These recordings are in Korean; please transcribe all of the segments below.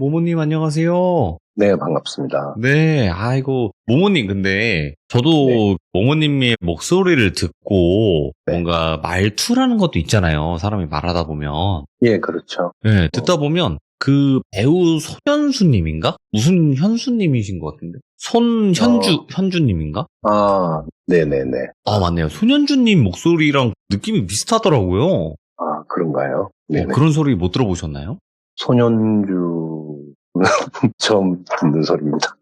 모모님 안녕하세요. 네, 반갑습니다. 네, 아이고, 모모님, 근데, 네, 저도 모모님의 목소리를 듣고, 네. 뭔가 말투라는 것도 있잖아요. 사람이 말하다 보면. 예, 그렇죠. 네, 어, 듣다 보면, 그 배우 손현수님인가? 무슨 현수님이신 것 같은데? 현주님인가? 네네네. 아, 맞네요. 손현주님 목소리랑 느낌이 비슷하더라고요. 그런가요? 네네. 그런 소리 못 들어보셨나요? 손현주, 처음 듣는 소리입니다.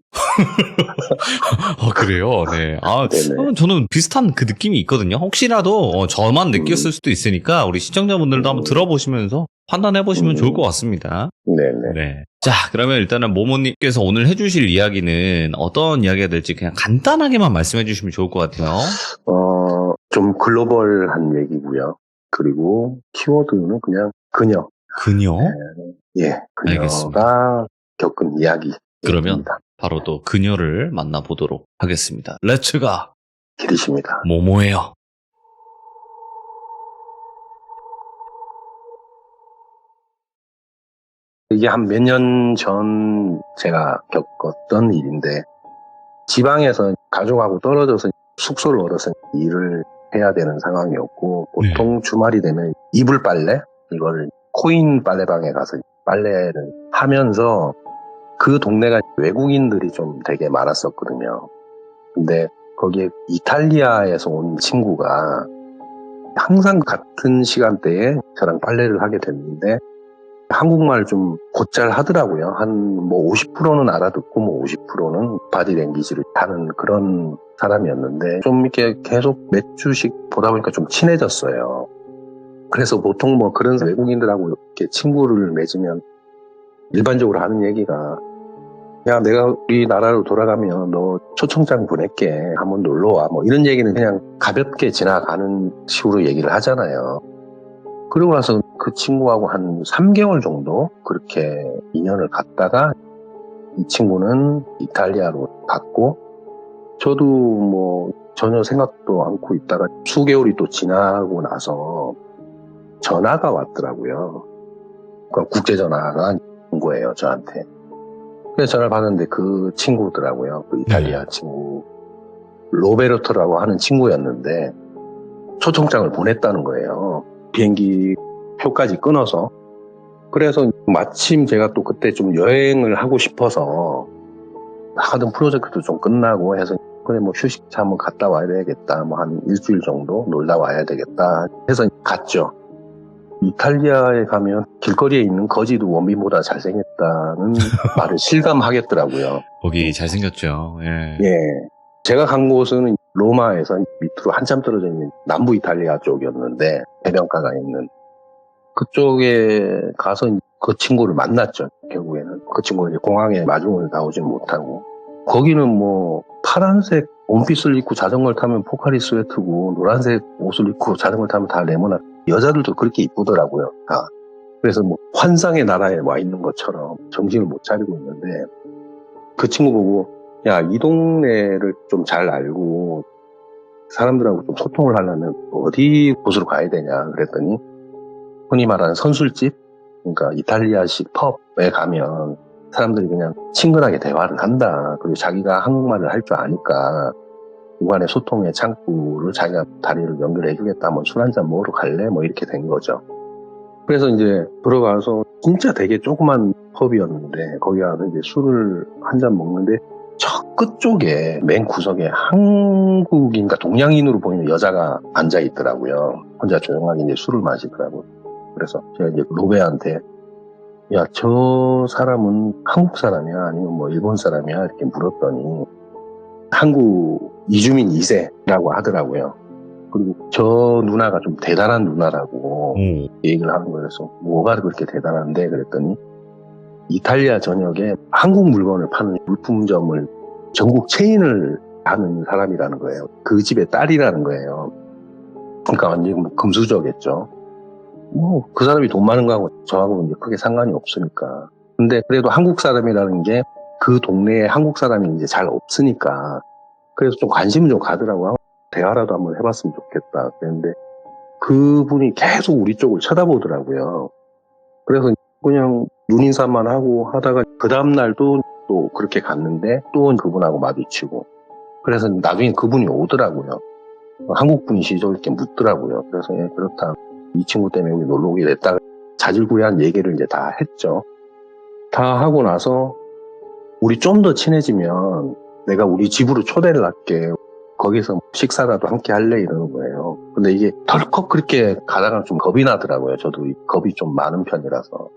그래요? 네. 네네. 저는 비슷한 그 느낌이 있거든요. 혹시라도 저만 음, 느꼈을 수도 있으니까 우리 시청자분들도 한번 음, 들어보시면서 판단해보시면 좋을 것 음, 같습니다. 네네. 네. 자, 그러면 일단은 모모님께서 오늘 해주실 이야기는 어떤 이야기가 될지 그냥 간단하게만 말씀해 주시면 좋을 것 같아요. 좀 글로벌한 얘기고요. 그리고 키워드는 그냥 그녀. 그녀? 예, 알겠습니다. 그녀가 겪은 그러면 이야기입니다. 바로 또 그녀를 만나보도록 하겠습니다. 렛츠가 길이십니다. 모모예요. 이게 한 몇 년 전 제가 겪었던 일인데, 지방에서 가족하고 떨어져서 숙소를 얻어서 일을 해야 되는 상황이었고, 네. 보통 주말이 되면 이불 빨래? 이걸 코인 빨래방에 가서 빨래를 하면서 그 동네가 외국인들이 좀 되게 많았었거든요. 근데 거기에 이탈리아에서 온 친구가 항상 같은 시간대에 저랑 빨래를 하게 됐는데, 한국말 좀 곧잘 하더라고요. 한 뭐 50%는 알아듣고 뭐 50%는 바디랭귀지를 하는 그런 사람이었는데 좀 이렇게 계속 몇 주씩 보다 보니까 좀 친해졌어요. 그래서 보통 뭐 그런 외국인들하고 이렇게 친구를 맺으면 일반적으로 하는 얘기가 야, 내가 우리나라로 돌아가면 너 초청장 보낼게. 한번 놀러 와. 뭐 이런 얘기는 그냥 가볍게 지나가는 식으로 얘기를 하잖아요. 그러고 나서 그 친구하고 한 3개월 정도 그렇게 인연을 갖다가 이 친구는 이탈리아로 갔고 저도 뭐 전혀 생각도 않고 있다가 수개월이 또 지나고 나서 전화가 왔더라고요. 그 국제전화가 온 거예요, 저한테. 그래서 전화를 받았는데 그 친구더라고요. 그 이탈리아 네. 친구. 로베르토라고 하는 친구였는데 초청장을 보냈다는 거예요. 비행기 표까지 끊어서. 그래서 마침 제가 또 그때 좀 여행을 하고 싶어서 하던 프로젝트도 좀 끝나고 해서 그래 뭐 휴식차 한번 갔다 와야 되겠다. 뭐 한 일주일 정도 놀다 와야 되겠다 해서 갔죠. 이탈리아에 가면 길거리에 있는 거지도 원빈보다 잘생겼다는 말을 실감하겠더라고요. 거기 잘생겼죠. 예. 예. 제가 간 곳은 로마에서 밑으로 한참 떨어져 있는 남부 이탈리아 쪽이었는데 해변가가 있는 그쪽에 가서 그 친구를 만났죠. 결국에는 그 친구는 이제 공항에 마중을 나오지 못하고 거기는 뭐 파란색 원피스를 입고 자전거를 타면 포카리 스웨트고 노란색 옷을 입고 자전거를 타면 다 레모나 여자들도 그렇게 이쁘더라고요. 다. 그래서 뭐 환상의 나라에 와 있는 것처럼 정신을 못 차리고 있는데 그 친구 보고 야, 이 동네를 좀 잘 알고 사람들하고 좀 소통을 하려면 어디 곳으로 가야 되냐 그랬더니 흔히 말하는 선술집, 그러니까 이탈리아식 펍에 가면 사람들이 그냥 친근하게 대화를 한다. 그리고 자기가 한국말을 할 줄 아니까 구간의 소통의 창구를 자기가 다리를 연결해 주겠다. 뭐 술 한잔 먹으러 갈래? 뭐 이렇게 된 거죠. 그래서 이제 들어가서 진짜 되게 조그만 펍이었는데 거기 가서 이제 술을 한 잔 먹는데 저 끝쪽에 맨 구석에 한국인과 동양인으로 보이는 여자가 앉아 있더라고요. 혼자 조용하게 이제 술을 마시더라고요. 그래서 제가 이제 로베한테 야, 저 사람은 한국 사람이야? 아니면 뭐 일본 사람이야? 이렇게 물었더니 한국 이주민 2세라고 하더라고요. 그리고 저 누나가 좀 대단한 누나라고 오. 얘기를 하는 거예요. 그래서 뭐가 그렇게 대단한데? 그랬더니 이탈리아 전역에 한국 물건을 파는 물품점을 전국 체인을 하는 사람이라는 거예요. 그 집의 딸이라는 거예요. 그러니까 완전히 뭐 금수저겠죠. 뭐 그 사람이 돈 많은 거하고 저하고는 이제 크게 상관이 없으니까. 근데 그래도 한국 사람이라는 게 그 동네에 한국 사람이 이제 잘 없으니까 그래서 좀 관심은 좀 가더라고요. 대화라도 한번 해봤으면 좋겠다. 그랬는데 그분이 계속 우리 쪽을 쳐다보더라고요. 그래서 그냥 눈인사만 하고 하다가 그 다음날도 또 그렇게 갔는데 또 그분하고 마주치고 그래서 나중에 그분이 오더라고요. 한국 분이시죠? 이렇게 묻더라고요. 그래서 예, 그렇다. 이 친구 때문에 여기 놀러 오게 됐다. 자질구레한 얘기를 이제 다 했죠. 다 하고 나서 우리 좀 더 친해지면 내가 우리 집으로 초대를 할게. 거기서 식사라도 함께 할래? 이러는 거예요. 근데 이게 덜컥 그렇게 가다가 좀 겁이 나더라고요. 저도 겁이 좀 많은 편이라서.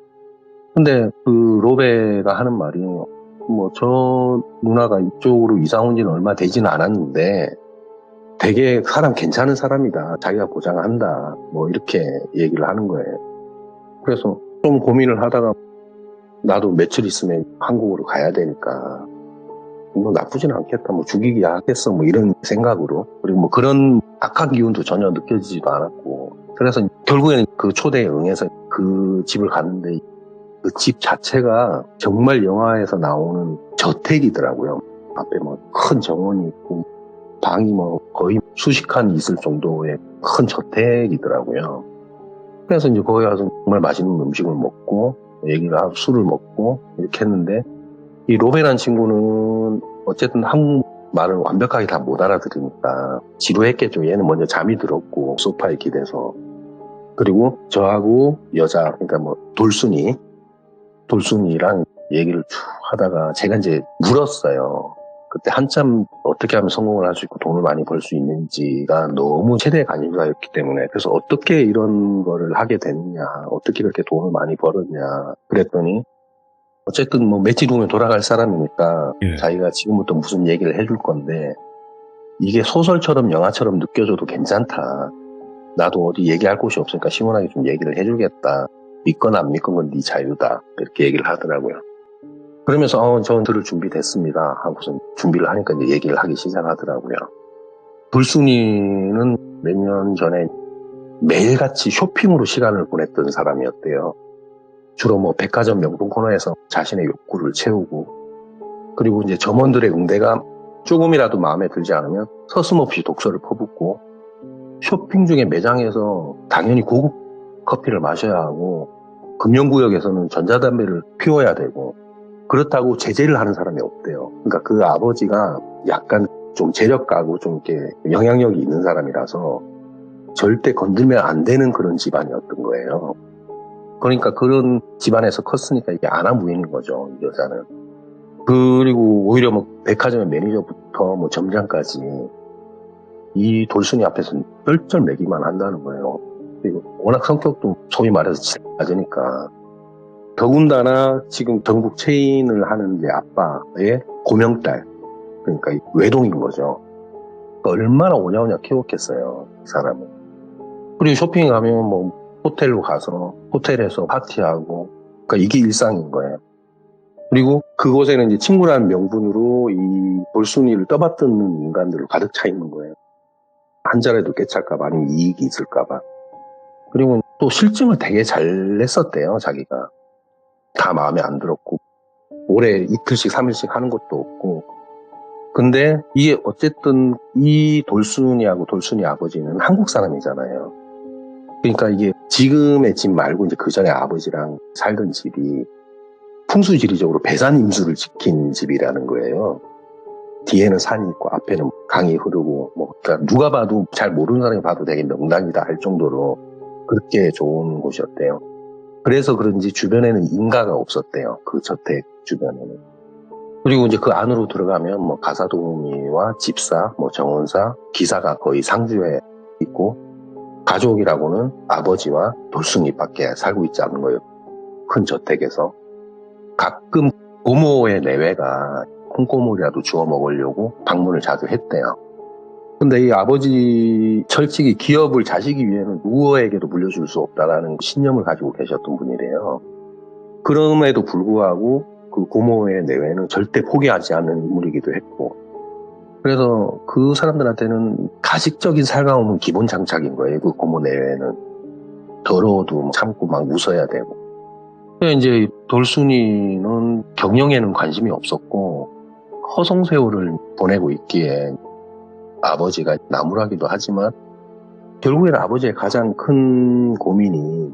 근데 그 로베가 하는 말이 뭐 저 누나가 이쪽으로 이사 온 지는 얼마 되지는 않았는데 되게 사람 괜찮은 사람이다. 자기가 보장한다. 뭐 이렇게 얘기를 하는 거예요. 그래서 좀 고민을 하다가 나도 며칠 있으면 한국으로 가야 되니까 뭐 나쁘진 않겠다. 뭐 죽이기 하겠어. 뭐 이런 생각으로. 그리고 뭐 그런 악한 기운도 전혀 느껴지지도 않았고. 그래서 결국에는 그 초대에 응해서 그 집을 갔는데 그 집 자체가 정말 영화에서 나오는 저택이더라고요. 앞에 뭐 큰 정원이 있고 방이 뭐 거의 수십 칸 있을 정도의 큰 저택이더라고요. 그래서 이제 거기 가서 정말 맛있는 음식을 먹고 얘기를 하고 술을 먹고 이렇게 했는데 이 로베라는 친구는 어쨌든 한국말을 완벽하게 다 못 알아들으니까 지루했겠죠. 얘는 먼저 잠이 들었고 소파에 기대서 그리고 저하고 여자 그러니까 뭐 돌순이랑 얘기를 쭉 하다가 제가 이제 물었어요. 그때 한참 어떻게 하면 성공을 할 수 있고 돈을 많이 벌 수 있는지가 너무 최대 관심사였기 때문에 그래서 어떻게 이런 거를 하게 됐냐 어떻게 그렇게 돈을 많이 벌었냐 그랬더니 어쨌든 뭐 며칠 후면 돌아갈 사람이니까 예. 자기가 지금부터 무슨 얘기를 해줄 건데 이게 소설처럼 영화처럼 느껴져도 괜찮다. 나도 어디 얘기할 곳이 없으니까 시원하게 좀 얘기를 해주겠다. 믿거나 안 믿건 건 네 자유다. 이렇게 얘기를 하더라고요. 그러면서 저 들을 준비됐습니다. 하고서 준비를 하니까 이제 얘기를 하기 시작하더라고요. 돌순이는 몇 년 전에 매일같이 쇼핑으로 시간을 보냈던 사람이었대요. 주로 뭐 백화점 명품 코너에서 자신의 욕구를 채우고 그리고 이제 점원들의 응대가 조금이라도 마음에 들지 않으면 서슴없이 독서를 퍼붓고 쇼핑 중에 매장에서 당연히 고급 커피를 마셔야 하고 금연구역에서는 전자담배를 피워야 되고 그렇다고 제재를 하는 사람이 없대요. 그러니까 그 아버지가 약간 좀 재력가고 좀 이렇게 영향력이 있는 사람이라서 절대 건들면 안 되는 그런 집안이었던 거예요. 그러니까 그런 집안에서 컸으니까 이게 아나무인인 거죠, 이 여자는. 그리고 오히려 뭐 백화점의 매니저부터 뭐 점장까지 이 돌순이 앞에서 쩔쩔매기만 한다는 거예요. 그리고 워낙 성격도 소위 말해서 낮으니까 더군다나 지금 전국 체인을 하는 내 아빠의 고명딸 그러니까 외동인 거죠. 얼마나 오냐오냐 키웠겠어요, 이 사람은. 그리고 쇼핑 가면 뭐 호텔로 가서 호텔에서 파티하고 그러니까 이게 일상인 거예요. 그리고 그곳에는 이제 친구라는 명분으로 이 돌순이를 떠받드는 인간들로 가득 차 있는 거예요. 한 자리도 깨찰까봐 아니면 이익이 있을까봐. 그리고 또 실증을 되게 잘 냈었대요, 자기가. 다 마음에 안 들었고 올해 이틀씩 3일씩 하는 것도 없고 근데 이게 어쨌든 이 돌순이하고 돌순이 아버지는 한국 사람이잖아요. 그러니까 이게 지금의 집 말고 이제 그 전에 아버지랑 살던 집이 풍수지리적으로 배산 임수를 지킨 집이라는 거예요. 뒤에는 산이 있고 앞에는 강이 흐르고 뭐 그러니까 누가 봐도 잘 모르는 사람이 봐도 되게 명당이다 할 정도로 그렇게 좋은 곳이었대요. 그래서 그런지 주변에는 인가가 없었대요. 그 저택 주변에는. 그리고 이제 그 안으로 들어가면 뭐 가사도우미와 집사, 뭐 정원사, 기사가 거의 상주에 있고 가족이라고는 아버지와 돌순이밖에 살고 있지 않는 거예요. 큰 저택에서. 가끔 고모의 내외가 콩고물이라도 주워 먹으려고 방문을 자주 했대요. 근데 이 아버지 철칙이 기업을 자식이 위해는 누구에게도 물려줄 수 없다라는 신념을 가지고 계셨던 분이래요. 그럼에도 불구하고 그 고모의 내외는 절대 포기하지 않는 인물이기도 했고 그래서 그 사람들한테는 가식적인 살가움은 기본 장착인 거예요. 그 고모 내외는. 더러워도 참고 막 웃어야 되고. 근데 이제 돌순이는 경영에는 관심이 없었고 허송세월을 보내고 있기에 아버지가 나무라기도 하지만 결국에는 아버지의 가장 큰 고민이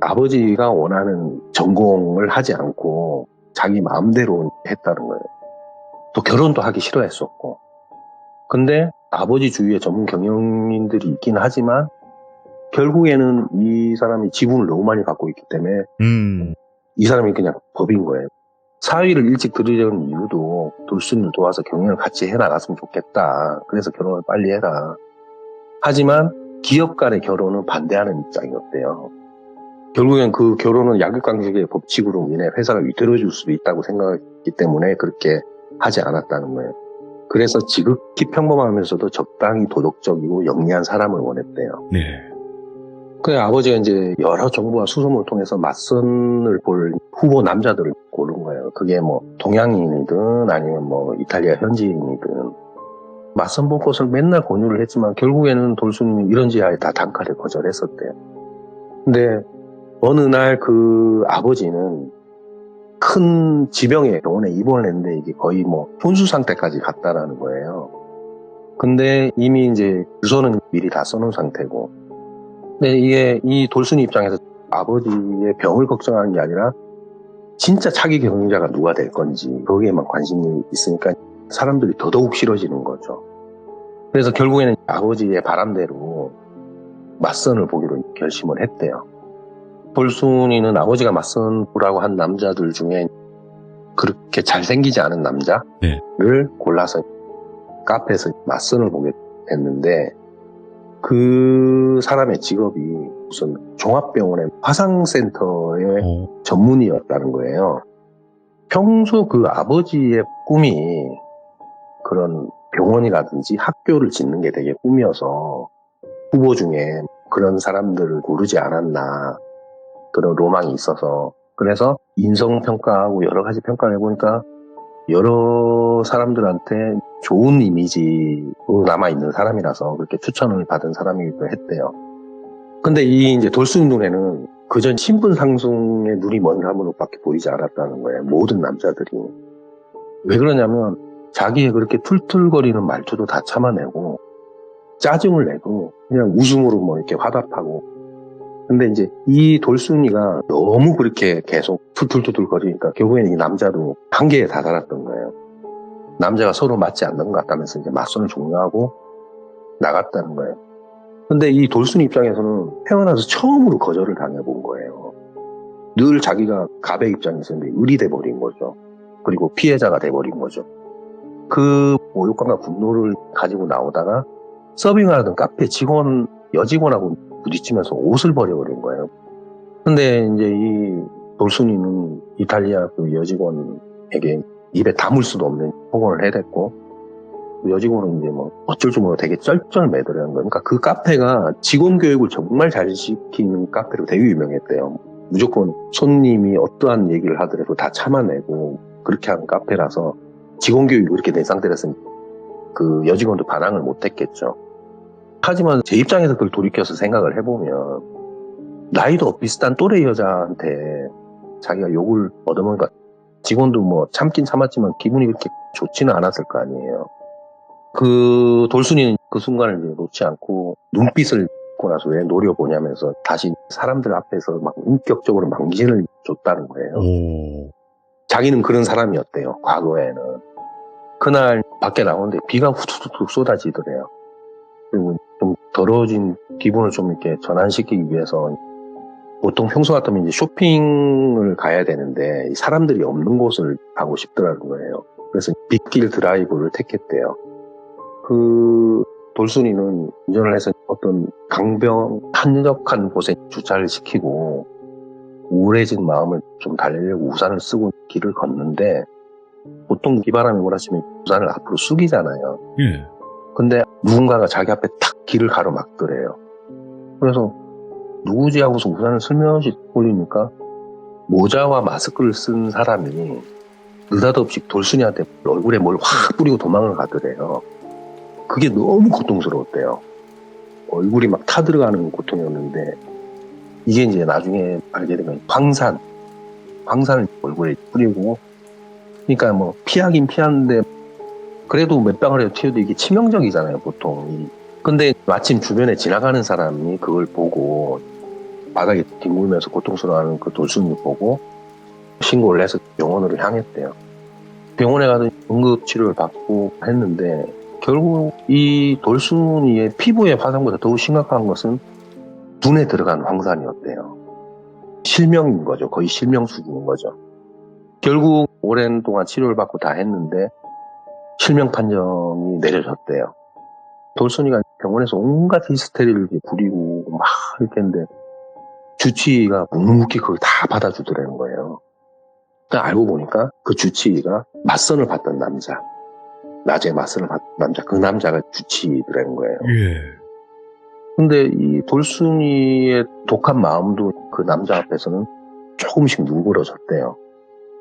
아버지가 원하는 전공을 하지 않고 자기 마음대로 했다는 거예요. 또 결혼도 하기 싫어했었고. 근데 아버지 주위에 전문 경영인들이 있긴 하지만 결국에는 이 사람이 지분을 너무 많이 갖고 있기 때문에 이 사람이 그냥 법인 거예요. 사위를 일찍 들이려는 이유도 돌순이를 도와서 경영을 같이 해나갔으면 좋겠다. 그래서 결혼을 빨리 해라. 하지만 기업 간의 결혼은 반대하는 입장이었대요. 결국엔 그 결혼은 약육강식의 법칙으로 인해 회사가 위태로워질 수도 있다고 생각했기 때문에 그렇게 하지 않았다는 거예요. 그래서 지극히 평범하면서도 적당히 도덕적이고 영리한 사람을 원했대요. 네. 그 아버지가 이제 여러 정보와 수소문을 통해서 맞선을 볼 후보 남자들을 고른 거예요. 그게 뭐 동양인이든 아니면 뭐 이탈리아 현지인이든 맞선 볼 것을 맨날 권유를 했지만 결국에는 돌순이는 이런지하에 다 단칼에 거절했었대요. 근데 어느 날 그 아버지는 큰 지병의 병원에 입원을 했는데 이게 거의 뭐 혼수 상태까지 갔다라는 거예요. 근데 이미 이제 주소는 미리 다 써놓은 상태고. 근데 이게 이 돌순이 입장에서 아버지의 병을 걱정하는 게 아니라 진짜 차기 경영자가 누가 될 건지 거기에만 관심이 있으니까 사람들이 더더욱 싫어지는 거죠. 그래서 결국에는 아버지의 바람대로 맞선을 보기로 결심을 했대요. 돌순이는 아버지가 맞선 보라고 한 남자들 중에 그렇게 잘생기지 않은 남자를 네. 골라서 카페에서 맞선을 보게 됐는데 그 사람의 직업이 무슨 종합병원의 화상센터의 전문의였다는 거예요. 평소 그 아버지의 꿈이 그런 병원이라든지 학교를 짓는 게 되게 꿈이어서 후보 중에 그런 사람들을 고르지 않았나 그런 로망이 있어서 그래서 인성평가하고 여러 가지 평가를 해보니까 여러 사람들한테 좋은 이미지로 남아있는 사람이라서 그렇게 추천을 받은 사람이기도 했대요. 근데 이 이제 돌순이 눈에는 그전 신분 상승의 눈이 먼 사람으로밖에 보이지 않았다는 거예요. 모든 남자들이. 왜 그러냐면 자기의 그렇게 툴툴거리는 말투도 다 참아내고 짜증을 내고 그냥 웃음으로 뭐 이렇게 화답하고 근데 이제 이 돌순이가 너무 그렇게 계속 툴툴툴툴 거리니까 결국에는 이 남자도 한계에 다다랐던 거예요. 남자가 서로 맞지 않는 것 같다면서 이제 맞선을 종료하고 나갔다는 거예요. 근데 이 돌순이 입장에서는 태어나서 처음으로 거절을 당해본 거예요. 늘 자기가 갑의 입장에서 을이 돼버린 거죠. 그리고 피해자가 돼버린 거죠. 그 모욕감과 분노를 가지고 나오다가 서빙을 하던 카페 직원, 여직원하고 부딪히면서 옷을 버려버린 거예요. 근데 이제 이 돌순이는 이탈리아 그 여직원에게 입에 담을 수도 없는 폭언을 해댔고, 그 여직원은 이제 뭐 어쩔 줄 모르고 되게 쩔쩔매더라는 거예요. 그러니까 그 카페가 직원 교육을 정말 잘 시키는 카페로 되게 유명했대요. 무조건 손님이 어떠한 얘기를 하더라도 다 참아내고 그렇게 하는 카페라서 직원 교육이 그렇게 된 상태라서 그 여직원도 반항을 못했겠죠. 하지만 제 입장에서 그걸 돌이켜서 생각을 해보면 나이도 비슷한 또래 여자한테 자기가 욕을 얻어먹으니까 직원도 뭐 참긴 참았지만 기분이 그렇게 좋지는 않았을 거 아니에요. 그 돌순이는 그 순간을 이제 놓지 않고 눈빛을 듣고 나서 왜 노려보냐면서 다시 사람들 앞에서 막 인격적으로 망신을 줬다는 거예요. 자기는 그런 사람이었대요, 과거에는. 그날 밖에 나오는데 비가 후두둑 쏟아지더래요. 그리고 좀 더러워진 기분을 좀 이렇게 전환시키기 위해서 보통 평소 같으면 이제 쇼핑을 가야 되는데 사람들이 없는 곳을 가고 싶더라는 거예요. 그래서 빗길 드라이브를 택했대요. 그 돌순이는 운전을 해서 어떤 강변 한적한 곳에 주차를 시키고 우울해진 마음을 좀 달래려고 우산을 쓰고 길을 걷는데 보통 비바람이 몰아치면 우산을 앞으로 숙이잖아요. 예. 근데 누군가가 자기 앞에 탁 길을 가로막더래요. 그래서 누구지 하고서 우산을 슬며시 올리니까 모자와 마스크를 쓴 사람이 느닷없이 돌순이한테 얼굴에 뭘 확 뿌리고 도망을 가더래요. 그게 너무 고통스러웠대요. 얼굴이 막 타들어가는 고통이었는데 이게 이제 나중에 알게 되면 황산을 얼굴에 뿌리고 그러니까 뭐 피하긴 피하는데 그래도 몇 방울이라도 튀어도 이게 치명적이잖아요, 보통. 근데 마침 주변에 지나가는 사람이 그걸 보고 바닥에 뒹굴면서 고통스러워하는 그 돌순이 보고 신고를 해서 병원으로 향했대요. 병원에 가서 응급치료를 받고 했는데 결국 이 돌순이의 피부의 화상보다 더욱 심각한 것은 눈에 들어간 황산이었대요. 실명인 거죠. 거의 실명 수준인 거죠. 결국 오랜 동안 치료를 받고 다 했는데 실명 판정이 내려졌대요. 돌순이가 병원에서 온갖 히스테리를 부리고 막 이렇게 했는데 주치의가 묵묵히 그걸 다 받아주더라는 거예요. 그러니까 알고 보니까 그 주치의가 맞선을 받던 남자, 낮에 맞선을 받던 남자, 그 남자가 주치의더라는 거예요. 예. 근데 이 돌순이의 독한 마음도 그 남자 앞에서는 조금씩 누그러졌대요.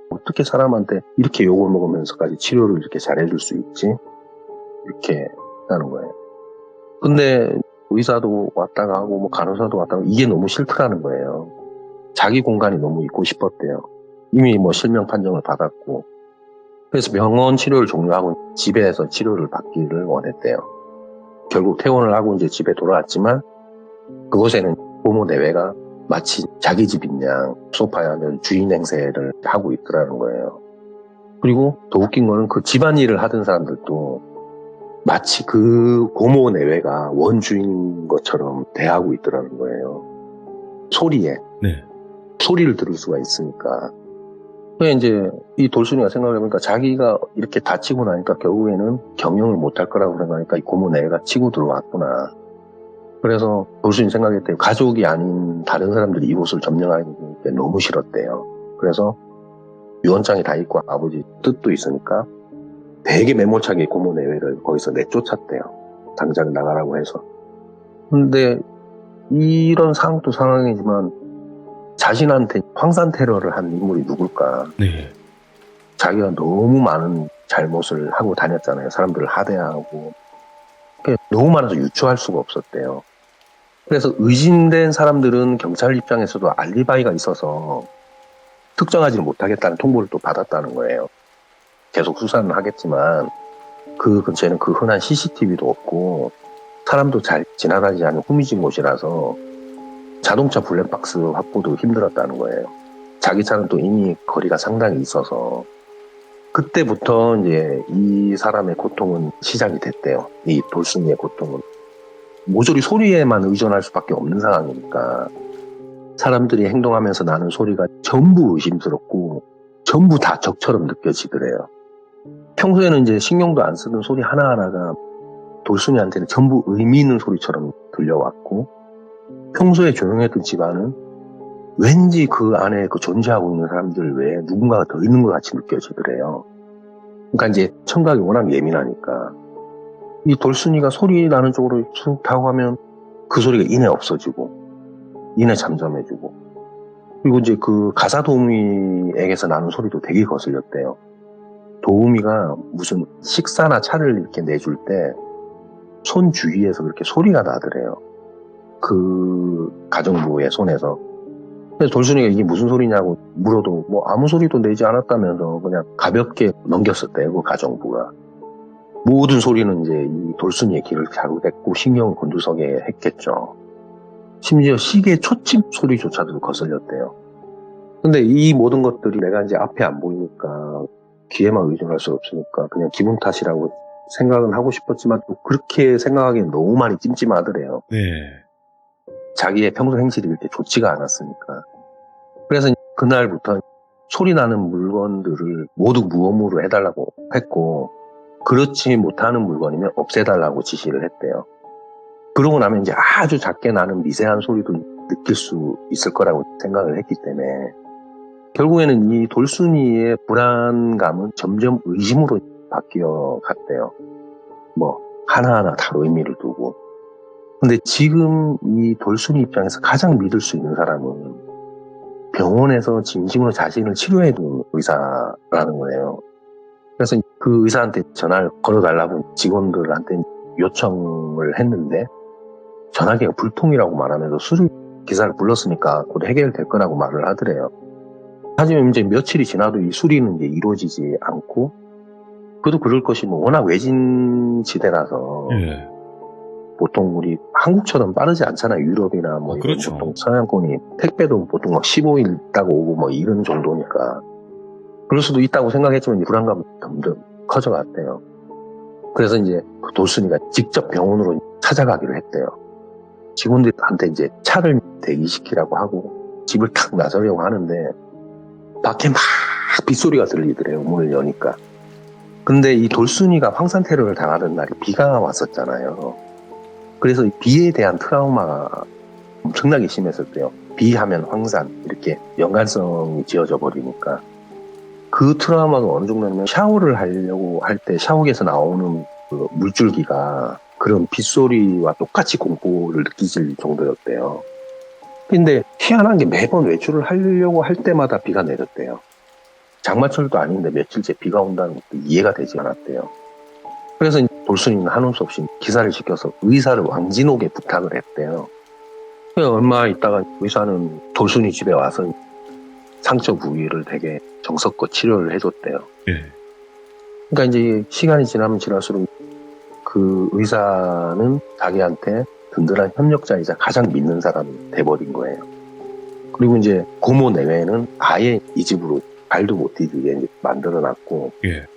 어떻게 사람한테 이렇게 욕을 먹으면서까지 치료를 이렇게 잘해줄 수 있지? 이렇게 하는 거예요. 근데 의사도 왔다 가고 뭐 간호사도 왔다 가고 이게 너무 싫더라는 거예요. 자기 공간이 너무 있고 싶었대요. 이미 뭐 실명 판정을 받았고 그래서 병원 치료를 종료하고 집에서 치료를 받기를 원했대요. 결국 퇴원을 하고 이제 집에 돌아왔지만 그곳에는 부모 내외가 마치 자기 집인 양 소파에 앉은 주인 행세를 하고 있더라는 거예요. 그리고 더 웃긴 거는 그 집안일을 하던 사람들도 마치 그 고모 내외가 원주인인 것처럼 대하고 있더라는 거예요. 소리에. 네. 소리를 들을 수가 있으니까. 그래 이제 이 돌순이가 생각을 해보니까 자기가 이렇게 다치고 나니까 결국에는 경영을 못할 거라고 생각하니까 이 고모 내외가 치고 들어왔구나. 그래서 돌순이 생각했대요. 가족이 아닌 다른 사람들이 이곳을 점령하는 게 너무 싫었대요. 그래서 유언장이 다 있고 아버지 뜻도 있으니까 되게 매몰차게 고모 내외를 거기서 내쫓았대요. 당장 나가라고 해서. 근데 이런 상황도 상황이지만 자신한테 황산 테러를 한 인물이 누굴까? 네. 자기가 너무 많은 잘못을 하고 다녔잖아요. 사람들을 하대하고. 너무 많아서 유추할 수가 없었대요. 그래서 의심된 사람들은 경찰 입장에서도 알리바이가 있어서 특정하지 못하겠다는 통보를 또 받았다는 거예요. 계속 수사는 하겠지만 그 근처에는 그 흔한 CCTV도 없고 사람도 잘 지나가지 않는 후미진 곳이라서 자동차 블랙박스 확보도 힘들었다는 거예요. 자기 차는 또 이미 거리가 상당히 있어서 그때부터 이제 이 사람의 고통은 시작이 됐대요. 이 돌순이의 고통은. 모조리 소리에만 의존할 수밖에 없는 상황이니까 사람들이 행동하면서 나는 소리가 전부 의심스럽고 전부 다 적처럼 느껴지더래요. 평소에는 이제 신경도 안 쓰던 소리 하나하나가 돌순이한테는 전부 의미 있는 소리처럼 들려왔고 평소에 조용했던 집안은 왠지 그 안에 그 존재하고 있는 사람들 외에 누군가가 더 있는 것 같이 느껴지더래요. 그러니까 이제 청각이 워낙 예민하니까 이 돌순이가 소리 나는 쪽으로 쑥 타고 가면 그 소리가 이내 없어지고 이내 잠잠해지고 그리고 이제 그 가사 도우미에게서 나는 소리도 되게 거슬렸대요. 도우미가 무슨 식사나 차를 이렇게 내줄 때 손 주위에서 그렇게 소리가 나더래요. 그 가정부의 손에서. 그래서 돌순이가 이게 무슨 소리냐고 물어도 뭐 아무 소리도 내지 않았다면서 그냥 가볍게 넘겼었대요. 그 가정부가. 모든 소리는 이제 이 돌순이의 귀를 자극했고 신경을 곤두서게 했겠죠. 심지어 시계 초침 소리조차도 거슬렸대요. 근데 이 모든 것들이 내가 이제 앞에 안 보이니까 귀에만 의존할 수 없으니까 그냥 기분 탓이라고 생각은 하고 싶었지만 또 그렇게 생각하기엔 너무 많이 찜찜하더래요. 네. 자기의 평소 행실이 이렇게 좋지가 않았으니까. 그래서 그날부터 소리 나는 물건들을 모두 무음으로 해달라고 했고 그렇지 못하는 물건이면 없애달라고 지시를 했대요. 그러고 나면 이제 아주 작게 나는 미세한 소리도 느낄 수 있을 거라고 생각을 했기 때문에 결국에는 이 돌순이의 불안감은 점점 의심으로 바뀌어 갔대요. 뭐 하나하나 다 의미를 두고. 근데 지금 이 돌순이 입장에서 가장 믿을 수 있는 사람은 병원에서 진심으로 자신을 치료해준 의사라는 거예요. 그래서 그 의사한테 전화를 걸어달라고 직원들한테 요청을 했는데 전화기가 불통이라고 말하면서 수리 기사를 불렀으니까 곧 해결될 거라고 말을 하더래요. 하지만 이제 며칠이 지나도 이 수리는 이제 이루어지지 않고 그래도 그럴 것이 뭐 워낙 외진 지대라서 예. 보통 우리 한국처럼 빠르지 않잖아요. 유럽이나 뭐 이런 그렇죠. 보통 서양권이 택배도 보통 막 15일 있다가 오고 뭐 이런 정도니까 그럴 수도 있다고 생각했지만 불안감이 점점 커져갔대요. 그래서 이제 그 돌순이가 직접 병원으로 찾아가기로 했대요. 직원들한테 이제 차를 대기시키라고 하고 집을 탁 나서려고 하는데 밖에 막 빗소리가 들리더래요. 문을 여니까. 근데 이 돌순이가 황산 테러를 당하던 날이 비가 왔었잖아요. 그래서 비에 대한 트라우마가 엄청나게 심했었대요. 비하면 황산 이렇게 연관성이 지어져 버리니까. 그 트라우마가 어느 정도냐면 샤워를 하려고 할 때 샤워기에서 나오는 그 물줄기가 그런 빗소리와 똑같이 공포를 느끼실 정도였대요. 근데 희한한 게 매번 외출을 하려고 할 때마다 비가 내렸대요. 장마철도 아닌데 며칠째 비가 온다는 것도 이해가 되지 않았대요. 그래서 돌순이는 한올 수 없이 기사를 시켜서 의사를 왕진옥에 부탁을 했대요. 얼마 있다가 의사는 돌순이 집에 와서 상처 부위를 되게 정성껏 치료를 해줬대요. 예. 그러니까 이제 시간이 지나면 지날수록 그 의사는 자기한테 든든한 협력자이자 가장 믿는 사람이 돼버린 거예요. 그리고 이제 고모 내외는 아예 이 집으로 발도 못 디디게 이제 만들어놨고, 예.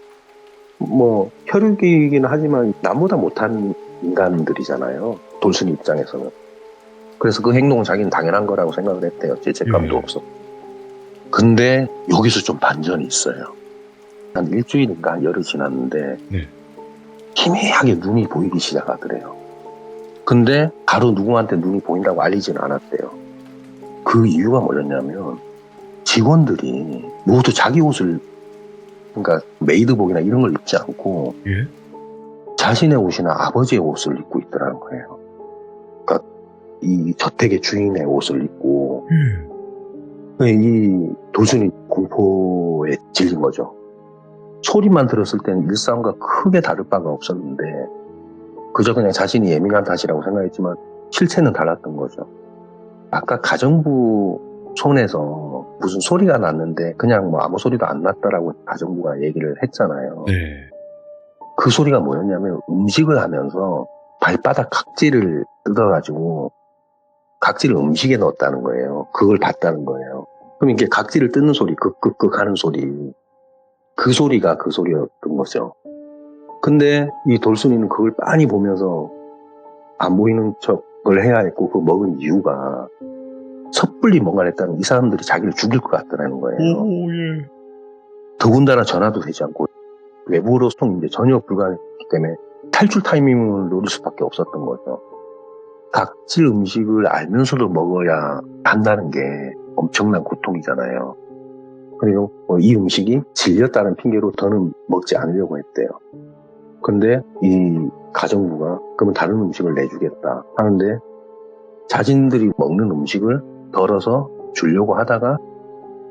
뭐 혈육이긴 하지만 남보다 못한 인간들이잖아요. 돌순이 입장에서는. 그래서 그 행동은 자기는 당연한 거라고 생각을 했대요. 죄책감도 없어. 근데 여기서 좀 반전이 있어요. 한 일주일인가 열흘 지났는데 네. 희미하게 눈이 보이기 시작하더래요. 근데 바로 누구한테 눈이 보인다고 알리지는 않았대요. 그 이유가 뭐였냐면 직원들이 모두 자기 옷을, 그러니까 메이드복이나 이런 걸 입지 않고 예? 자신의 옷이나 아버지의 옷을 입고 있더라는 거예요. 그러니까 이 저택의 주인의 옷을 입고 이 돌순이 공포에 질린 거죠. 소리만 들었을 때는 일상과 크게 다를 바가 없었는데 그저 그냥 자신이 예민한 탓이라고 생각했지만 실체는 달랐던 거죠. 아까 가정부 손에서 무슨 소리가 났는데 그냥 뭐 아무 소리도 안 났다라고 가정부가 얘기를 했잖아요. 네. 그 소리가 뭐였냐면 음식을 하면서 발바닥 각질을 뜯어가지고 각질을 음식에 넣었다는 거예요. 그걸 봤다는 거예요. 그럼 이게 각질을 뜯는 소리, 끄끄끄 하는 소리, 그 소리가 그 소리였던 거죠. 근데 이 돌순이는 그걸 빤히 보면서 안 보이는 척을 해야 했고 그 먹은 이유가 섣불리 뭔가를 했다는 이 사람들이 자기를 죽일 것 같다는 거예요. 오, 예. 더군다나 전화도 되지 않고 외부로 소통이 이제 전혀 불가능했기 때문에 탈출 타이밍을 노릴 수밖에 없었던 거죠. 각질 음식을 알면서도 먹어야 한다는 게 엄청난 고통이잖아요. 그리고 이 음식이 질렸다는 핑계로 더는 먹지 않으려고 했대요. 근데 이 가정부가 그러면 다른 음식을 내주겠다 하는데 자신들이 먹는 음식을 덜어서 주려고 하다가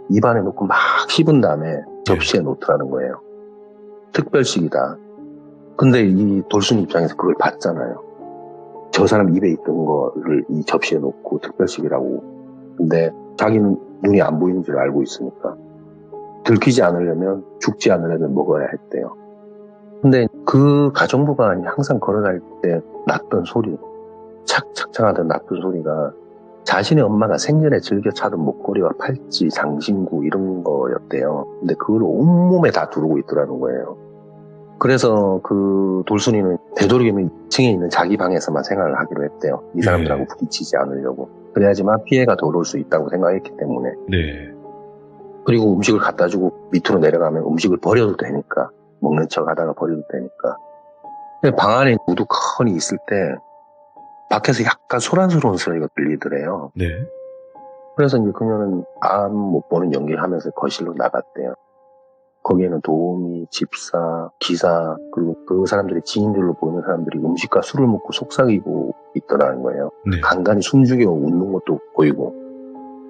입안에 놓고 막 씹은 다음에 접시에 놓더라는 거예요. 특별식이다. 근데 이 돌순이 입장에서 그걸 봤잖아요. 저 사람 입에 있던 거를 이 접시에 놓고 특별식이라고. 근데 자기는 눈이 안 보이는 줄 알고 있으니까 들키지 않으려면, 죽지 않으려면 먹어야 했대요. 근데 그 가정부가 항상 걸어갈 때 났던 소리, 착착착 하던 났던 소리가 자신의 엄마가 생전에 즐겨 차던 목걸이와 팔찌, 장신구 이런 거였대요. 근데 그걸 온몸에 다 두르고 있더라는 거예요. 그래서 그 돌순이는 되도록이면 2층에 있는 자기 방에서만 생활을 하기로 했대요. 이 사람들하고 부딪히지 않으려고. 그래야지만 피해가 덜 올 수 있다고 생각했기 때문에. 네. 그리고 음식을 갖다 주고 밑으로 내려가면 음식을 버려도 되니까. 먹는 척 하다가 버려도 되니까. 근데 방 안에 우두커니 있을 때 밖에서 약간 소란스러운 소리가 들리더래요. 네. 그래서 이제 그녀는 안 못 보는 연기를 하면서 거실로 나갔대요. 거기에는 도우미, 집사, 기사, 그리고 그 사람들의 지인들로 보이는 사람들이 음식과 술을 먹고 속삭이고 있더라는 거예요. 네. 간간히 숨죽여 웃는 것도 보이고.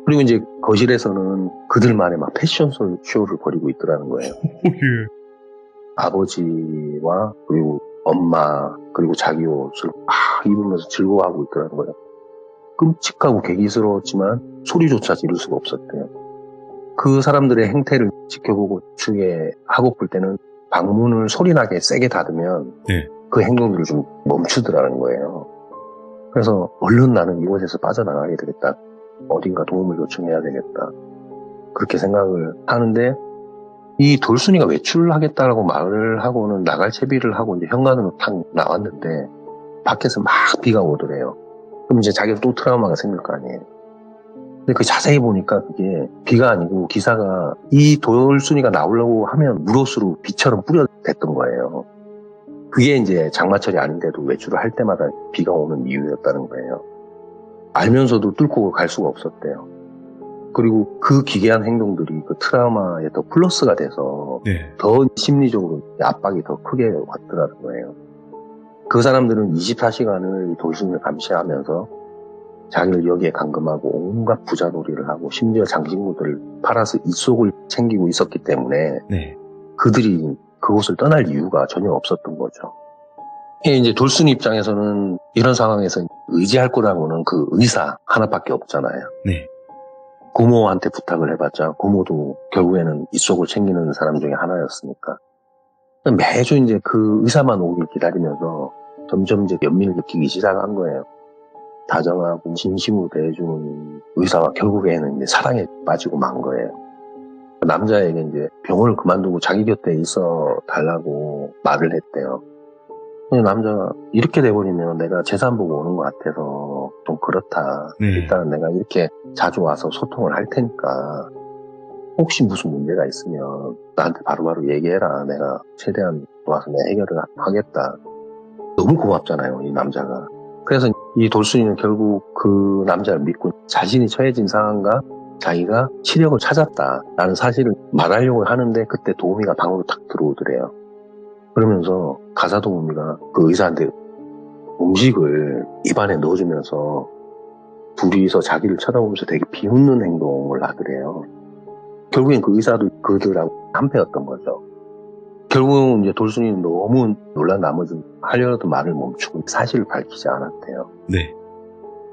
그리고 이제 거실에서는 그들만의 막 패션쇼를 벌이고 있더라는 거예요. 오, 예. 아버지와 그리고 엄마 그리고 자기 옷을 막 입으면서 즐거워하고 있더라는 거예요. 끔찍하고 괴기스러웠지만 소리조차 지를 수가 없었대요. 그 사람들의 행태를 지켜보고 중에 하고플 때는 방문을 소리나게 세게 닫으면 네. 그 행동들을 좀 멈추더라는 거예요. 그래서 얼른 나는 이곳에서 빠져나가야 되겠다. 어딘가 도움을 요청해야 되겠다. 그렇게 생각을 하는데 이 돌순이가 외출하겠다라고 말을 하고는 나갈 채비를 하고 이제 현관으로 탁 나왔는데 밖에서 막 비가 오더래요. 그럼 이제 자기가 또 트라우마가 생길 거 아니에요. 근데 그 자세히 보니까 그게 비가 아니고 기사가 이 돌순이가 나오려고 하면 물옷으로 비처럼 뿌려댔던 거예요. 그게 이제 장마철이 아닌데도 외출을 할 때마다 비가 오는 이유였다는 거예요. 알면서도 뚫고 갈 수가 없었대요. 그리고 그 기괴한 행동들이 그 트라우마에 더 플러스가 돼서 더 심리적으로 압박이 더 크게 왔더라는 거예요. 그 사람들은 24시간을 돌순을 감시하면서 자기를 여기에 감금하고 온갖 부자놀이를 하고 심지어 장신구들을 팔아서 입속을 챙기고 있었기 때문에 그들이 그곳을 떠날 이유가 전혀 없었던 거죠. 이제 돌순 입장에서는 이런 상황에서 의지할 거라고는 그 의사 하나밖에 없잖아요. 고모한테 부탁을 해봤자 고모도 결국에는 입속을 챙기는 사람 중에 하나였으니까 매주 이제 그 의사만 오길 기다리면서 점점 이제 연민을 느끼기 시작한 거예요. 다정하고 진심으로 대해주는 의사와 결국에는 이제 사랑에 빠지고 만 거예요. 남자에게 이제 병원을 그만두고 자기 곁에 있어 달라고 말을 했대요. 근데 남자가 이렇게 돼버리면 내가 재산 보고 오는 것 같아서 좀 그렇다. 일단은 내가 이렇게 자주 와서 소통을 할 테니까 혹시 무슨 문제가 있으면 나한테 바로바로 얘기해라. 내가 최대한 와서 내 해결을 하겠다. 너무 고맙잖아요, 이 남자가. 그래서 이 돌순이는 결국 그 남자를 믿고 자신이 처해진 상황과 자기가 치력을 찾았다라는 사실을 말하려고 하는데 그때 도우미가 방으로 탁 들어오더래요. 그러면서 가사 도우미가 그 의사한테 음식을 입안에 넣어주면서 둘이서 자기를 쳐다보면서 되게 비웃는 행동을 하더래요. 결국엔 그 의사도 그들하고 한패였던 거죠. 결국은 이제 돌순이는 너무 놀란 나머지 하려던 말을 멈추고 사실을 밝히지 않았대요.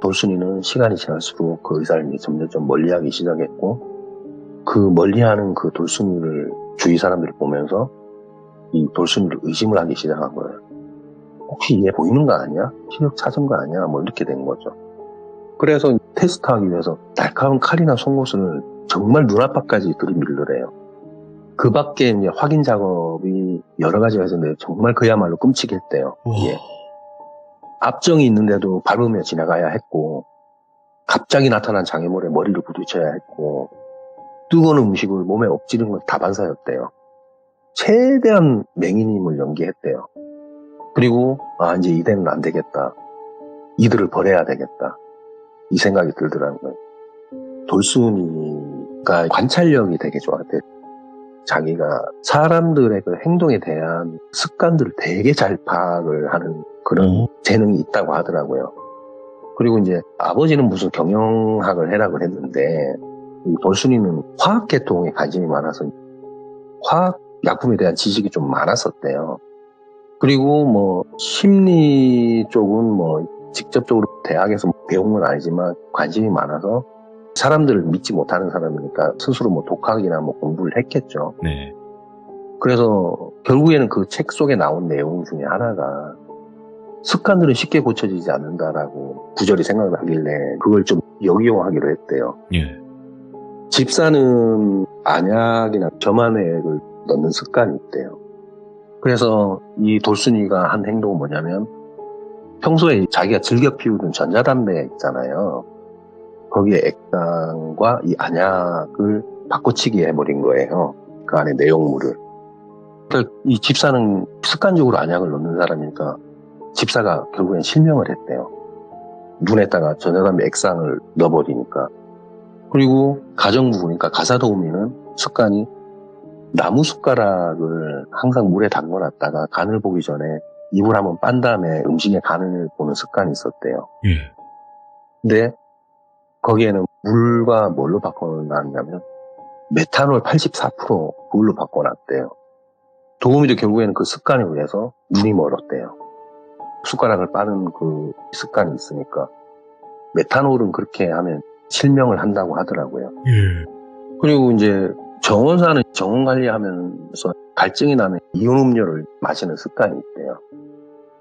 돌순이는 시간이 지날수록 그 의사를 이제 점점 멀리하기 시작했고 그 멀리하는 그 돌순이를 주위 사람들이 보면서 이 돌순이를 의심을 하기 시작한 거예요. 혹시 얘 보이는 거 아니야? 시력 찾은 거 아니야? 뭐 이렇게 된 거죠. 그래서 테스트하기 위해서 날카로운 칼이나 송곳을 정말 눈앞까지 들이밀더래요. 그 밖에 이제 확인 작업이 여러 가지가 있었는데 정말 그야말로 끔찍했대요. 예. 압정이 있는데도 밟으며 지나가야 했고 갑자기 나타난 장애물에 머리를 부딪혀야 했고 뜨거운 음식을 몸에 엎지른 건 다반사였대요. 최대한 맹인임을 연기했대요. 그리고 이제 이대는 안 되겠다. 이들을 버려야 되겠다. 이 생각이 들더라는 거예요. 돌순이가 관찰력이 되게 좋았대요. 자기가 사람들의 그 행동에 대한 습관들을 되게 잘 파악을 하는 그런 재능이 있다고 하더라고요. 그리고 이제 아버지는 무슨 경영학을 해라고 했는데 이 돌순이는 화학 계통에 관심이 많아서 화학 약품에 대한 지식이 좀 많았었대요. 그리고 뭐 심리 쪽은 뭐 직접적으로 대학에서 배운 건 아니지만 관심이 많아서 사람들을 믿지 못하는 사람이니까 스스로 뭐 독학이나 뭐 공부를 했겠죠. 그래서 결국에는 그 책 속에 나온 내용 중에 하나가 습관들은 쉽게 고쳐지지 않는다라고 구절이 생각나길래 그걸 좀 역이용하기로 했대요. 집사는 안약이나 점안액을 넣는 습관이 있대요. 그래서 이 돌순이가 한 행동은 뭐냐면 평소에 자기가 즐겨 피우던 전자담배 있잖아요. 거기에 액상과 이 안약을 바꿔치기 해버린 거예요. 그 안에 내용물을. 그러니까 이 집사는 습관적으로 안약을 넣는 사람이니까 집사가 결국엔 실명을 했대요. 눈에다가 전자담배 액상을 넣어버리니까. 그리고 가정부부니까 가사도우미는 습관이 나무 숟가락을 항상 물에 담궈놨다가 간을 보기 전에 입을 한번 빤 다음에 음식의 간을 보는 습관이 있었대요. 근데 거기에는 물과 뭘로 바꿔놨냐면 메탄올 84% 그걸로 바꿔놨대요. 도우미도 결국에는 그 습관에 의해서 눈이 멀었대요. 숟가락을 빠는 그 습관이 있으니까 메탄올은 그렇게 하면 실명을 한다고 하더라고요. 그리고 이제 정원사는 정원 관리하면서 갈증이 나는 이온 음료를 마시는 습관이 있대요.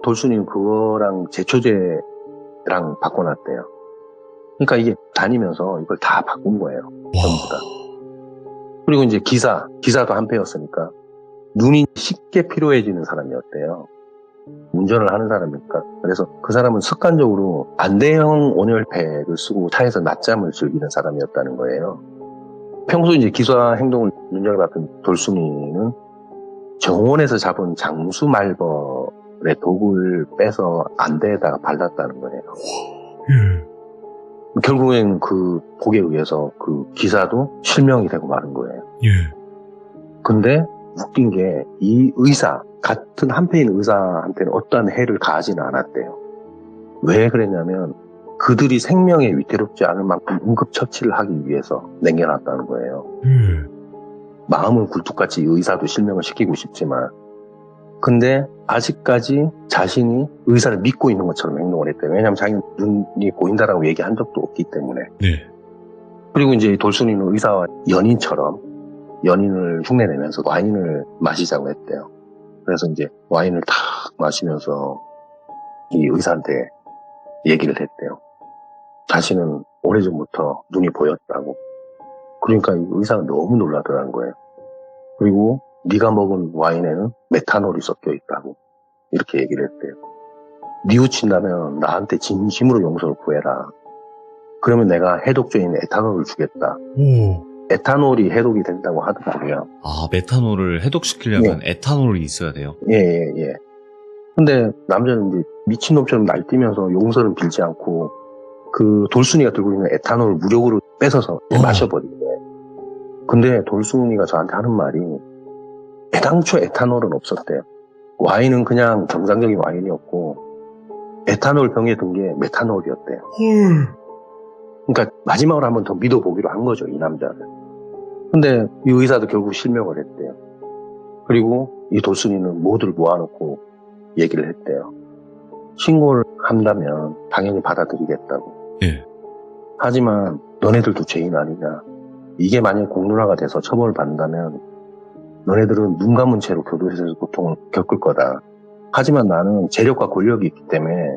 돌순이는 그거랑 제초제를 랑 바꿔놨대요. 그러니까 이게 다니면서 이걸 다 바꾼 거예요. 전부 다. 그리고 이제 기사도 한패였으니까 눈이 쉽게 피로해지는 사람이었대요. 운전을 하는 사람이니까. 그래서 그 사람은 습관적으로 안대형 온열팩을 쓰고 차에서 낮잠을 즐기는 사람이었다는 거예요. 평소 이제 기사 행동을 눈여겨봤던 돌순이는 정원에서 잡은 장수 말벌의 독을 빼서 안대에다가 발랐다는 거예요. 결국엔 그 독에 의해서 그 기사도 실명이 되고 마는 거예요. 근데 웃긴 게 이 의사, 같은 한패인 의사한테는 어떠한 해를 가하지는 않았대요. 왜 그랬냐면 그들이 생명에 위태롭지 않을 만큼 응급처치를 하기 위해서 남겨놨다는 거예요. 마음은 굴뚝같이 의사도 실명을 시키고 싶지만 근데 아직까지 자신이 의사를 믿고 있는 것처럼 행동을 했대요. 왜냐하면 자기는 눈이 보인다라고 얘기한 적도 없기 때문에. 그리고 이제 돌순이는 의사와 연인을 흉내내면서 와인을 마시자고 했대요. 그래서 이제 와인을 탁 마시면서 이 의사한테 얘기를 했대요. 자신은 오래전부터 눈이 보였다고. 그러니까 이 의사가 너무 놀라더라는 거예요. 그리고 네가 먹은 와인에는 메탄올이 섞여 있다고 이렇게 얘기를 했대요. 뉘우친다면 나한테 진심으로 용서를 구해라. 그러면 내가 해독제인 에탄올을 주겠다. 에탄올이 해독이 된다고 하더라고요. 아, 메탄올을 해독시키려면 에탄올이 있어야 돼요? 예. 근데 남자는 이제 미친놈처럼 날뛰면서 용서를 빌지 않고 그 돌순이가 들고 있는 에탄올을 무력으로 뺏어서 마셔버린 거예요. 근데 돌순이가 저한테 하는 말이 애당초 에탄올은 없었대요. 와인은 그냥 정상적인 와인이었고 에탄올 병에 든 게 메탄올이었대요. 그러니까 마지막으로 한 번 더 믿어보기로 한 거죠, 이 남자를. 근데 이 의사도 결국 실명을 했대요. 그리고 이 돌순이는 모두를 모아놓고 얘기를 했대요. 신고를 한다면 당연히 받아들이겠다고. 하지만 너네들도 죄인 아니냐. 이게 만약 공론화가 돼서 처벌을 받는다면 너네들은 눈 감은 채로 교도소에서 고통을 겪을 거다. 하지만 나는 재력과 권력이 있기 때문에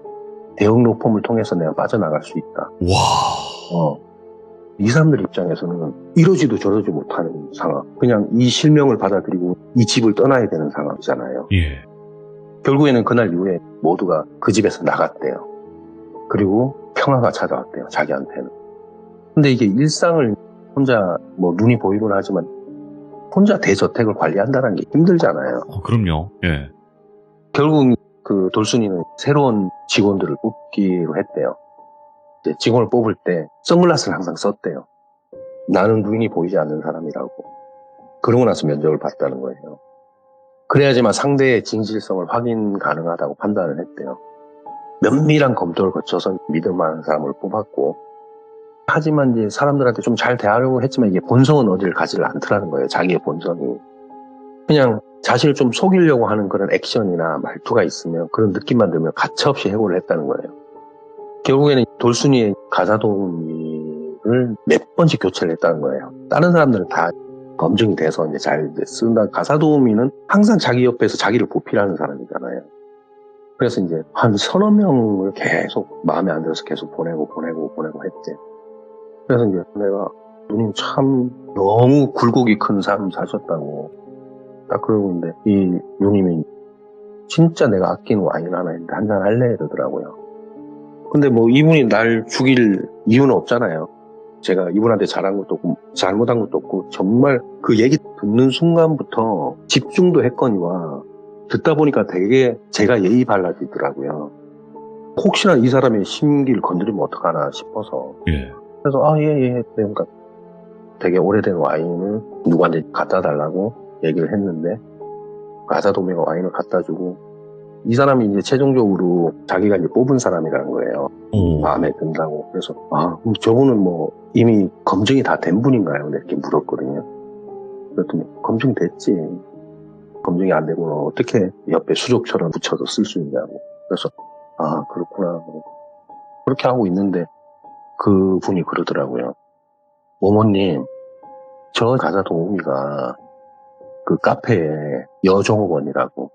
대형 로펌을 통해서 내가 빠져나갈 수 있다. 이 사람들 입장에서는 이러지도 저러지 못하는 상황. 그냥 이 실명을 받아들이고 이 집을 떠나야 되는 상황이잖아요. 결국에는 그날 이후에 모두가 그 집에서 나갔대요. 그리고 평화가 찾아왔대요, 자기한테는. 근데 이게 일상을 혼자 뭐 눈이 보이곤 하지만 혼자 대저택을 관리한다는 게 힘들잖아요. 그럼요. 결국 그 돌순이는 새로운 직원들을 뽑기로 했대요. 이제 직원을 뽑을 때 선글라스를 항상 썼대요. 나는 눈이 보이지 않는 사람이라고. 그러고 나서 면접을 봤다는 거예요. 그래야지만 상대의 진실성을 확인 가능하다고 판단을 했대요. 면밀한 검토를 거쳐서 믿을 만한 사람을 뽑았고, 하지만 이제 사람들한테 좀 잘 대하려고 했지만 이게 본성은 어디를 가지를 않더라는 거예요. 자기의 본성이. 그냥 자신을 좀 속이려고 하는 그런 액션이나 말투가 있으면 그런 느낌만 들면 가차없이 해고를 했다는 거예요. 결국에는 돌순이의 가사도우미를 몇 번씩 교체를 했다는 거예요. 다른 사람들은 다 검증이 돼서 이제 잘 쓴다. 가사도우미는 항상 자기 옆에서 자기를 보필하는 사람이잖아요. 그래서 이제 한 서너 명을 계속 마음에 안 들어서 계속 보내고 했대. 그래서 이제 내가 누님 참 너무 굴곡이 큰 삶 사셨다고 딱 그러고 있는데 이 누님이 진짜 내가 아끼는 와인 하나 있는데 한잔 할래 이러더라고요. 근데 뭐 이분이 날 죽일 이유는 없잖아요. 제가 이분한테 잘한 것도 없고 잘못한 것도 없고 정말 그 얘기 듣는 순간부터 집중도 했거니와 듣다 보니까 되게 제가 예의 발라지더라고요. 혹시나 이 사람의 심기를 건드리면 어떡하나 싶어서. 그래서 예. 그러니까 되게 오래된 와인을 누구한테 갖다 달라고 얘기를 했는데 가사도우미가 와인을 갖다 주고 이 사람이 이제 최종적으로 자기가 이제 뽑은 사람이라는 거예요. 마음에 든다고. 그래서 그럼 저분은 뭐 이미 검증이 다 된 분인가요? 이렇게 물었거든요. 그랬더니 검증됐지. 검증이 안 되고는 어떻게 옆에 수족처럼 붙여서 쓸 수 있냐고. 그래서 그렇구나. 그렇게 하고 있는데 그 분이 그러더라고요. 어머님, 저 가사도우미가 그 카페에 여종업원이라고.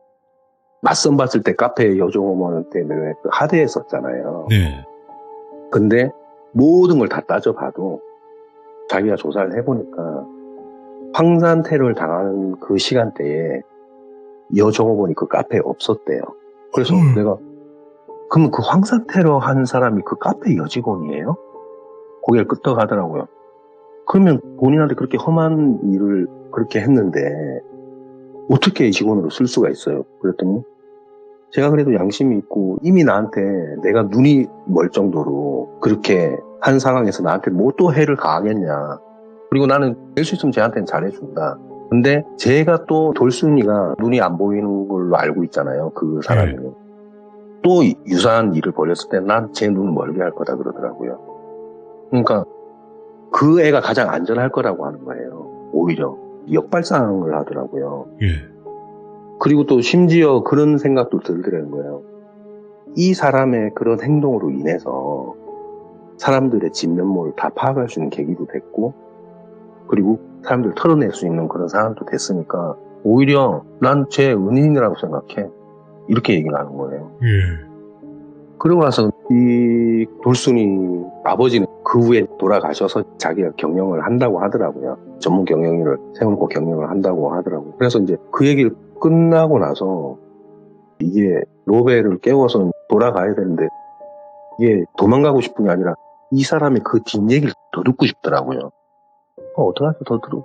맞선 봤을 때 카페에 여종업원 때문에 그 하대했었잖아요. 근데 모든 걸 다 따져봐도 자기가 조사를 해보니까 황산 테러를 당하는 그 시간대에 여종업원이 그 카페에 없었대요. 그래서 내가 그러면 그 황산 테러 한 사람이 그 카페 여직원이에요? 고개를 끄덕하더라고요. 그러면 본인한테 그렇게 험한 일을 그렇게 했는데 어떻게 직원으로 쓸 수가 있어요? 그랬더니 제가 그래도 양심이 있고 이미 나한테 내가 눈이 멀 정도로 그렇게 한 상황에서 나한테 뭐 또 해를 가하겠냐. 그리고 나는 될 수 있으면 쟤한테는 잘해준다. 근데 제가 또 돌순이가 눈이 안 보이는 걸로 알고 있잖아요. 그 사람이. 또 유사한 일을 벌였을 때 난 제 눈을 멀게 할 거다 그러더라고요. 그러니까 그 애가 가장 안전할 거라고 하는 거예요. 오히려 역발상을 하더라고요. 그리고 또 심지어 그런 생각도 들더라는 거예요. 이 사람의 그런 행동으로 인해서 사람들의 진면모를 다 파악할 수 있는 계기도 됐고, 그리고 사람들 털어낼 수 있는 그런 상황도 됐으니까 오히려 난 제 은인이라고 생각해. 이렇게 얘기를 하는 거예요. 그러고 나서 이 돌순이 아버지는 그 후에 돌아가셔서 자기가 경영을 한다고 하더라고요. 전문 경영인을 세워놓고 경영을 한다고 하더라고요. 그래서 이제 그 얘기를 끝나고 나서 이게 로베를 깨워서 돌아가야 되는데 이게 도망가고 싶은 게 아니라 이 사람이 그 뒷얘기를 더 듣고 싶더라고요. 어떡하지 더 들어.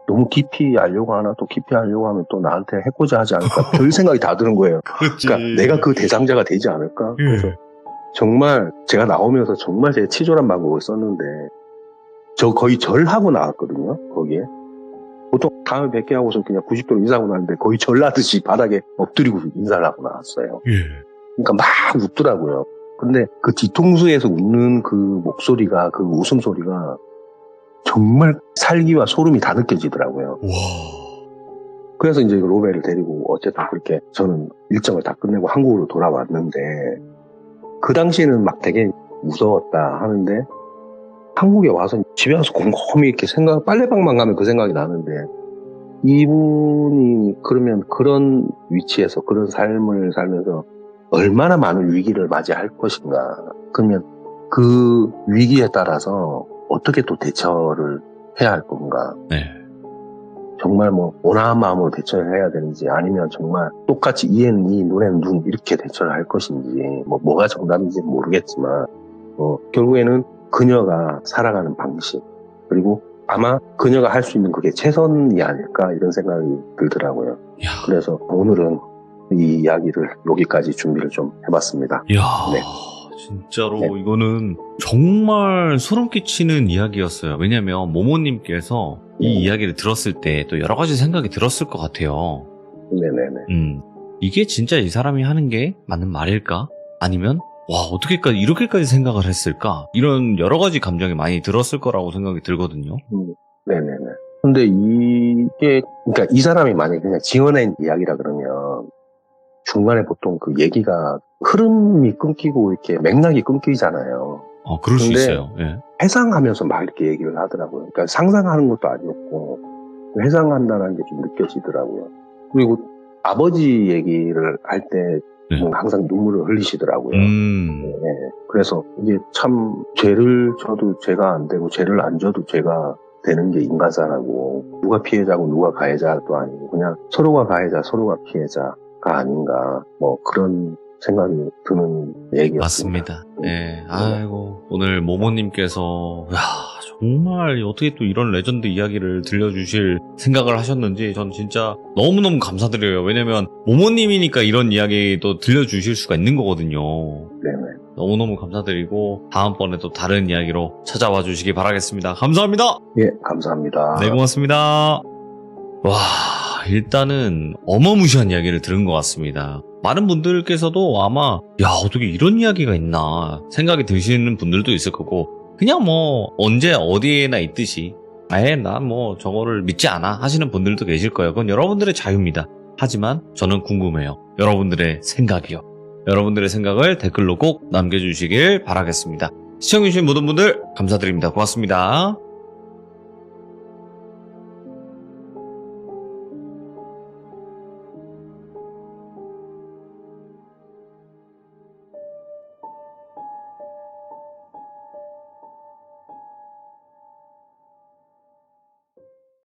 너무 깊이 알려고 하나 또 깊이 알려고 하면 또 나한테 해코지 하지 않을까 별 생각이 다 드는 거예요. 그러니까 내가 그 대상자가 되지 않을까. 그래서 정말 제가 나오면서 정말 제가 치졸한 방법을 썼는데 저 거의 절하고 나왔거든요. 거기에 보통 다음에 뵙게 하고서 그냥 90도로 인사하고 나왔는데 거의 절하듯이 바닥에 엎드리고 인사를 하고 나왔어요. 그러니까 막 웃더라고요. 근데 그 뒤통수에서 웃는 그 목소리가, 그 웃음소리가 정말 살기와 소름이 다 느껴지더라고요. 그래서 이제 로베를 데리고 어쨌든 그렇게 저는 일정을 다 끝내고 한국으로 돌아왔는데 그 당시에는 막 되게 무서웠다 하는데 한국에 와서 집에 와서 곰곰이 이렇게 빨래방만 가면 그 생각이 나는데 이분이 그러면 그런 위치에서 그런 삶을 살면서 얼마나 많은 위기를 맞이할 것인가. 그러면 그 위기에 따라서 어떻게 또 대처를 해야 할 건가. 정말 뭐 온화한 마음으로 대처를 해야 되는지 아니면 정말 똑같이 이에는 이 눈에는 눈 이렇게 대처를 할 것인지 뭐가 정답인지 모르겠지만 결국에는 그녀가 살아가는 방식 그리고 아마 그녀가 할 수 있는 그게 최선이 아닐까 이런 생각이 들더라고요. 그래서 오늘은 이 이야기를 여기까지 준비를 좀 해봤습니다. 네. 진짜로 이거는 정말 소름 끼치는 이야기였어요. 왜냐면 모모님께서 이 이야기를 들었을 때 또 여러 가지 생각이 들었을 것 같아요. 네네네. 이게 진짜 이 사람이 하는 게 맞는 말일까? 아니면 와 어떻게까지 이렇게까지 생각을 했을까? 이런 여러 가지 감정이 많이 들었을 거라고 생각이 들거든요. 네네네. 근데 이게 그러니까 이 사람이 만약에 그냥 지어낸 이야기라 그러면 중간에 보통 그 얘기가 흐름이 끊기고 이렇게 맥락이 끊기잖아요. 그럴 수 있어요. 예. 회상하면서 막 이렇게 얘기를 하더라고요. 그러니까 상상하는 것도 아니었고 회상한다는 게 좀 느껴지더라고요. 그리고 아버지 얘기를 할 때 항상 눈물을 흘리시더라고요. 네. 그래서 이게 참 죄를 져도 죄가 안 되고 죄를 안 져도 죄가 되는 게 인간사라고 누가 피해자고 누가 가해자도 아니고 그냥 서로가 가해자 서로가 피해자가 아닌가 뭐 그런 생각이 드는 얘기였습니다. 맞습니다. 네. 아이고 오늘 모모님께서 정말 어떻게 또 이런 레전드 이야기를 들려주실 생각을 하셨는지 전 진짜 너무너무 감사드려요. 왜냐면 모모님이니까 이런 이야기도 들려주실 수가 있는 거거든요. 네네. 너무너무 감사드리고 다음번에 또 다른 이야기로 찾아와 주시기 바라겠습니다. 감사합니다. 예, 감사합니다. 네, 고맙습니다. 와, 일단은 어마무시한 이야기를 들은 것 같습니다. 많은 분들께서도 아마 어떻게 이런 이야기가 있나 생각이 드시는 분들도 있을 거고 그냥 뭐 언제 어디에나 있듯이 나 뭐 저거를 믿지 않아 하시는 분들도 계실 거예요. 그건 여러분들의 자유입니다. 하지만 저는 궁금해요. 여러분들의 생각이요. 여러분들의 생각을 댓글로 꼭 남겨주시길 바라겠습니다. 시청해주신 모든 분들 감사드립니다. 고맙습니다.